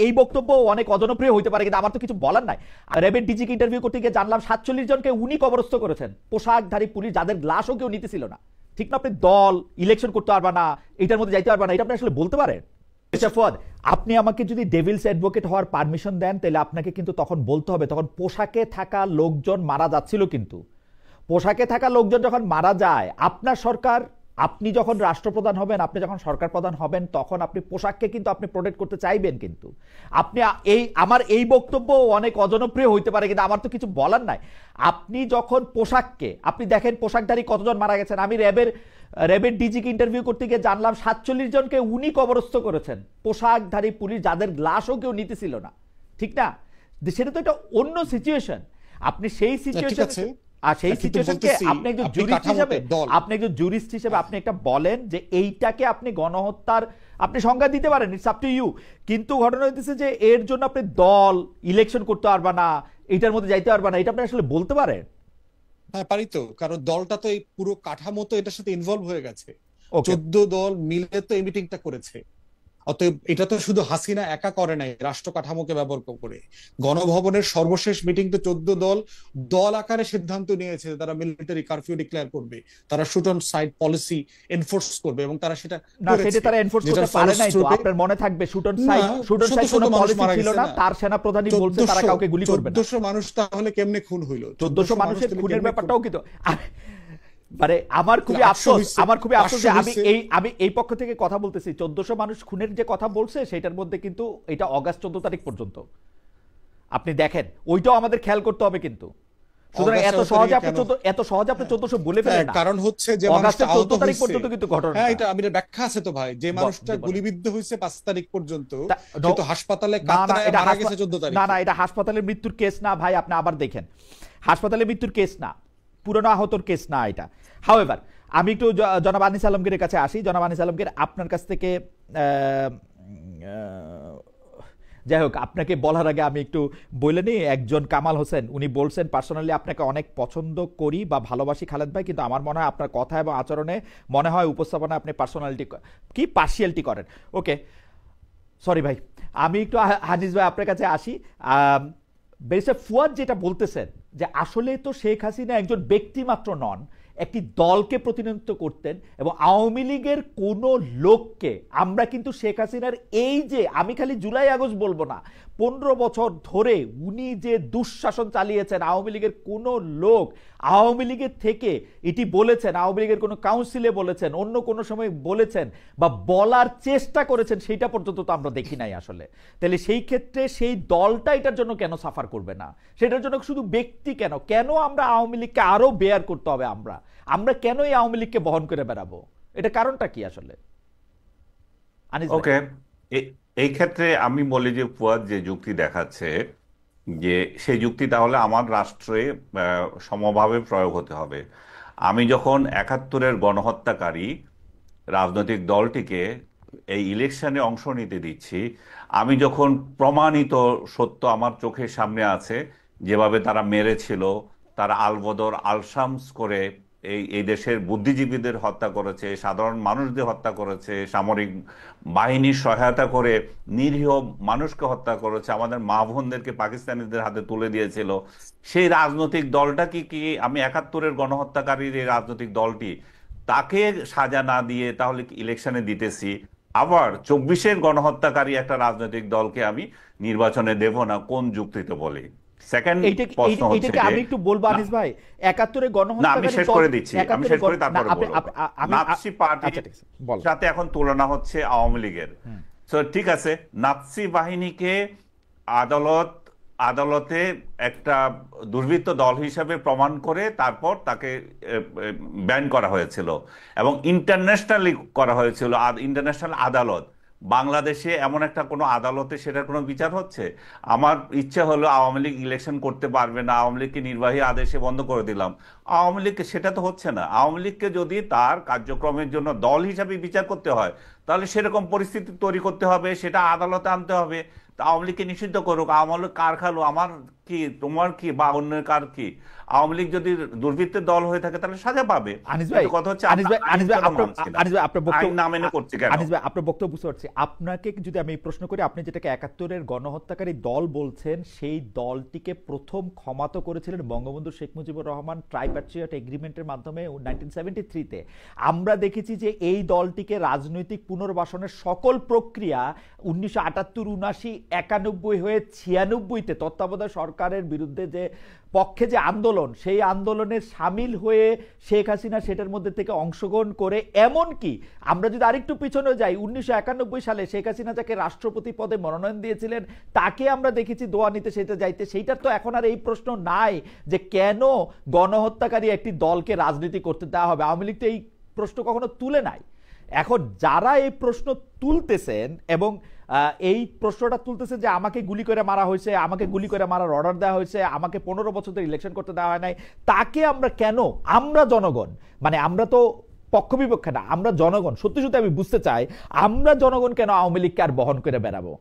এই বক্তব্য অনেক অজনপ্রিয় হইতে পারে, কিন্তু আমার তো কিছু বলার নাই। র্যাবের ডিজিকে ইন্টারভিউ করতে গিয়ে জানলাম 47 জনকে উনি কবরস্থ করেছেন, পোশাকধারী পুলিশ, যাদের গ্লাসও কেউ নিতেছিল না। ঠিক না? আপনি দল ইলেকশন করতে পারবা না, এটার মধ্যে যাইতে পারবা না, এটা আপনি আসলে বলতে পারেন? ফুয়াদ, আপনি আমাকে যদি ডেভিলস অ্যাডভোকেট হওয়ার পারমিশন দেন, তাহলে আপনাকে কিন্তু তখন বলতে হবে, তখন পোশাকে থাকা লোকজন মারা যাচ্ছিল, কিন্তু পোশাকে থাকা লোকজন যখন মারা যায়, আপনার সরকার, আপনি যখন রাষ্ট্রপ্রধান হবেন, আপনি যখন সরকার প্রধান হবেন, তখন আপনি পোশাককে কিন্তু আপনি প্রোটেক্ট করতে চাইবেন। কিন্তু আপনি আমার এই বক্তব্য অনেক অজনপ্রিয় হইতে পারে, কিন্তু আমার তো কিছু বলার নাই। আপনি যখন পোশাককে, আপনি দেখেন পোশাকধারী কতজন মারা গেছেন। আমি র্যাবের ডিজিকে ইন্টারভিউ করতে গিয়ে জানলাম 47 জনকে উনি কবরস্থ করেছেন, পোশাকধারী পুলিশ, যাদের গ্লাসও কেউ নিতেছিল না। ঠিক না? সেটা তো একটা অন্য সিচুয়েশন। আপনি সেই সিচুয়েশন, আর সেই সিচুয়েশনকে আপনি একজন জুরিস্ট হিসেবে আপনি একটা বলেন যে এইটাকে আপনি গণহত্যার আপনি সংজ্ঞা দিতে পারেন, ইটস আপ টু ইউ। কিন্তু ঘটনা হইতেছে যে এর জন্য আপনি দল ইলেকশন করতে পারবা না, এটার মধ্যে যাইতে পারবা না, এটা আপনি আসলে বলতে পারেন? হ্যাঁ পারি তো, কারণ দলটা তো এই পুরো কাঠামো তো এটার সাথে ইনভলভ হয়ে গেছে। 14 দল মিলে তো এই মিটিংটা করেছে। অতএব এটা তো শুধু হাসিনা একা করে নাই, রাষ্ট্র কাঠামোকে ব্যবহার করে। গণভবনের সর্বশেষ মিটিং তো 14 দল আকারে সিদ্ধান্ত নিয়েছে তারা মিলিটারি কারফিউ ডিক্লেয়ার করবে, তারা shoot on sight policy enforce করবে, এবং তারা সেটা তারা এনফোর্স করতে পারে নাই। তো আপনার মনে থাকবে শুট অন সাইট কোনো পলিসি ছিল না, তার সেনা প্রধানই বলছে তারা কাউকে গুলি করবে না। 1400 মানুষ তাহলে কেমনে খুন হইলো? 1400 মানুষের খুনের ব্যাপারটাও কিন্তু মানে আমার খুবই আফসোস যে আমি এই পক্ষ থেকে কথা বলতেছি। 1400 মানুষ খুনের যে কথা বলছে সেটার মধ্যে কিন্তু এটা অগাস্ট 14 তারিখ পর্যন্ত আপনি দেখেন, ওইটাও আমাদের খেয়াল করতে হবে। কিন্তু সুতরাং এত সহজে আপনি 1400 বলে ফেলেন না, কারণ হচ্ছে যে অগাস্টের 14 তারিখ পর্যন্ত কিন্তু ঘটনা। হ্যাঁ, এটা আমি ব্যাখ্যা আছে তো ভাই, যে মানুষটা গুলিবিদ্ধ হয়েছে 5 তারিখ পর্যন্ত, কিন্তু হাসপাতালে কাতরায় মারা গেছে 14 তারিখ। না, এটা হাসপাতালের মৃত্যুর কেস না ভাই, আপনি আবার দেখেন, হাসপাতালের মৃত্যুর কেস না, পুরনো আহতর কেস না এটা। হাউএভার, আমি একটু জনাব আনিস আলমগীরের কাছে আসি। জনাব আনিস আলমগীর, আপনার কাছ থেকে যাই হোক, আপনাকে বলার আগে আমি একটু বলে নিই, একজন কামাল হোসেন উনি বলছেন, পার্সোনালি আপনাকে অনেক পছন্দ করি বা ভালোবাসি খালেদ ভাই, কিন্তু আমার মনে হয় আপনার কথা এবং আচরণে মনে হয় উপস্থাপনা আপনি পার্সিয়ালিটি করেন। ওকে, সরি ভাই, আমি একটু হানিস ভাই আপনার কাছে আসি। ব্যারিস্টার ফুয়াদ যেটা বলতেছেন যে আসলে তো শেখ হাসিনা একজন ব্যক্তি মাত্র নন, একটি দলকে প্রতিনিধিত্ব করতেন, এবং আওয়ামী লীগের কোন লোককে আমরা কিন্তু শেখ হাসিনার এই যে, আমি খালি জুলাই আগস্ট বলবো না, 15 বছর ধরে উনি যে দুঃশাসন চালিয়েছেন, আওয়ামী লীগের কোন লোক আওয়ামী লীগের থেকে এটি বলেছেন, আওয়ামী লীগের কোনো কাউন্সিলে বলেছেন, অন্য কোনো সময় বলেছেন বা বলার চেষ্টা করেছেন, সেইটা পর্যন্ত তো আমরা দেখি নাই আসলে। তাহলে সেই ক্ষেত্রে সেই দলটা এটার জন্য কেন সাফার করবে না? সেটার জন্য শুধু ব্যক্তি কেন আমরা আওয়ামী লীগকে আরো বেয়ার করতে হবে? আমরা কেন এই আওয়ামী লীগকে বহন করে বেড়াবো? এটা কারণটা কি আসলে? ওকে, এই ক্ষেত্রে আমি বলি যে ফুয়াদ যে যুক্তি দেখাচ্ছে, যে সেই যুক্তি তাহলে আমার রাষ্ট্রে সমভাবে প্রয়োগ হতে হবে। আমি যখন 71-এর গণহত্যাকারী রাজনৈতিক দলটিকে এই ইলেকশনে অংশ নিতে দিচ্ছি, আমি যখন প্রমাণিত সত্য আমার চোখের সামনে আছে, যেভাবে তারা মেরেছিল, তারা আলবদর আলশামস করে এই দেশের বুদ্ধিজীবীদের হত্যা করেছে, সাধারণ মানুষদের হত্যা করেছে, সামরিক বাহিনীর সহায়তা করে নিরীহ মানুষকে হত্যা করেছে, আমাদের মা বোনদেরকে পাকিস্তানিদের হাতে তুলে দিয়েছিল, সেই রাজনৈতিক দলটা কি আমি 71-এর গণহত্যাকারীর এই রাজনৈতিক দলটি তাকে সাজা না দিয়ে তাহলে ইলেকশনে দিতেছি, আবার 24-এর গণহত্যাকারী একটা রাজনৈতিক দলকে আমি নির্বাচনে দেব না, কোন যুক্তিতে বলি? সেকেন্ড প্রশ্ন হচ্ছে যে আমি একটু বলবো আনিস ভাই, 71-এর গণহত্যাকারী, আমি শেষ করে দিচ্ছি, তারপরে নাৎসি পার্টির সাথে এখন তুলনা হচ্ছে আওয়ামী লীগের। তো ঠিক আছে, নাৎসি বাহিনীকে আদালতে একটা দুর্বৃত্ত দল হিসেবে প্রমাণ করে তারপর তাকে ব্যান করা হয়েছিল, এবং ইন্টারন্যাশনালি করা হয়েছিল। ইন্টারন্যাশনাল আদালত, বাংলাদেশে এমন একটা কোনো আদালতে সেটার কোনো বিচার হচ্ছে? আমার ইচ্ছা হলো আওয়ামী লীগ ইলেকশন করতে পারবে না, আওয়ামী লীগকে নির্বাহী আদেশে বন্ধ করে দিলাম, আওয়ামী লীগকে, সেটা তো হচ্ছে না। আওয়ামী লীগকে যদি তার কার্যক্রমের জন্য দল হিসাবে বিচার করতে হয়, তাহলে সেরকম পরিস্থিতি তৈরি করতে হবে, সেটা আদালতে আনতে হবে। তা আওয়ামী লীগকে নিষিদ্ধ করুক, আওয়ামী লীগ কার খালো, আমার কি তোমার কি বা অন্যের কার কি? আওয়ামী লীগ যদি দুর্বৃত্তের দল হয়ে থাকে তাহলে সাজা পাবে। আনিস ভাই, কিন্তু কথা হচ্ছে আনিস ভাই, আনিস ভাই, আনিস ভাই, আপনার বক্তব্য, আইন না মেনে করছে কেন? আনিস ভাই, আপনার বক্তব্য বুঝতে পারছি। আপনাকে যদি আমি এই প্রশ্ন করি, আপনি যেটাকে ৭১-এর গণহত্যাকারী দল বলছেন, সেই দলটিকে প্রথম ক্ষমা তো করেছিলেন বঙ্গবন্ধু শেখ মুজিবুর রহমান ট্রাইপ্যাট্রিয়ট এগ্রিমেন্টের মাধ্যমে 1973-তে। আমরা দেখেছি যে এই দলটিকে রাজনৈতিক পুনর্বাসনের সকল প্রক্রিয়া 19৭৮, ৭৯, ৯১ হয়ে ৯৬-তে তত্ত্বাবধায়ক সরকারের বিরুদ্ধে যে পক্ষে যে আন্দোলন, সেই আন্দোলনের সামিল হয়ে শেখ হাসিনা সেটার মধ্যে থেকে অংশগ্রহণ করে, এমনকি আমরা যদি আরেকটু পিছনে যাই, 19৯১ সালে শেখ হাসিনা যাকে রাষ্ট্রপতি পদে মনোনয়ন দিয়েছিলেন তাকে আমরা দেখেছি দোয়া নিতে সেটা যাইতে। সেইটার তো এখন আর এই প্রশ্ন নাই যে কেন গণহত্যাকারী একটি দলকে রাজনীতি করতে দেওয়া হবে। আওয়ামী লীগ তো এই প্রশ্ন কখনো তুলে নাই। এখন যারা এই প্রশ্ন তুলতেছেন এবং এই প্রশ্নটা তুলতেছেন যে আমাকে গুলি করে মারা হয়েছে, আমাকে গুলি করে মারার অর্ডার দেওয়া হয়েছে, আমাকে 15 বছর ধরে ইলেকশন করতে দেওয়া হয় নাই, তাকে আমরা কেন, আমরা জনগণ, মানে আমরা তো পক্ষ বিপক্ষে না, আমরা জনগণ, সত্যি সত্যি আমি বুঝতে চাই আমরা জনগণ কেন আওয়ামী লীগকে আর বহন করে বেড়াবো?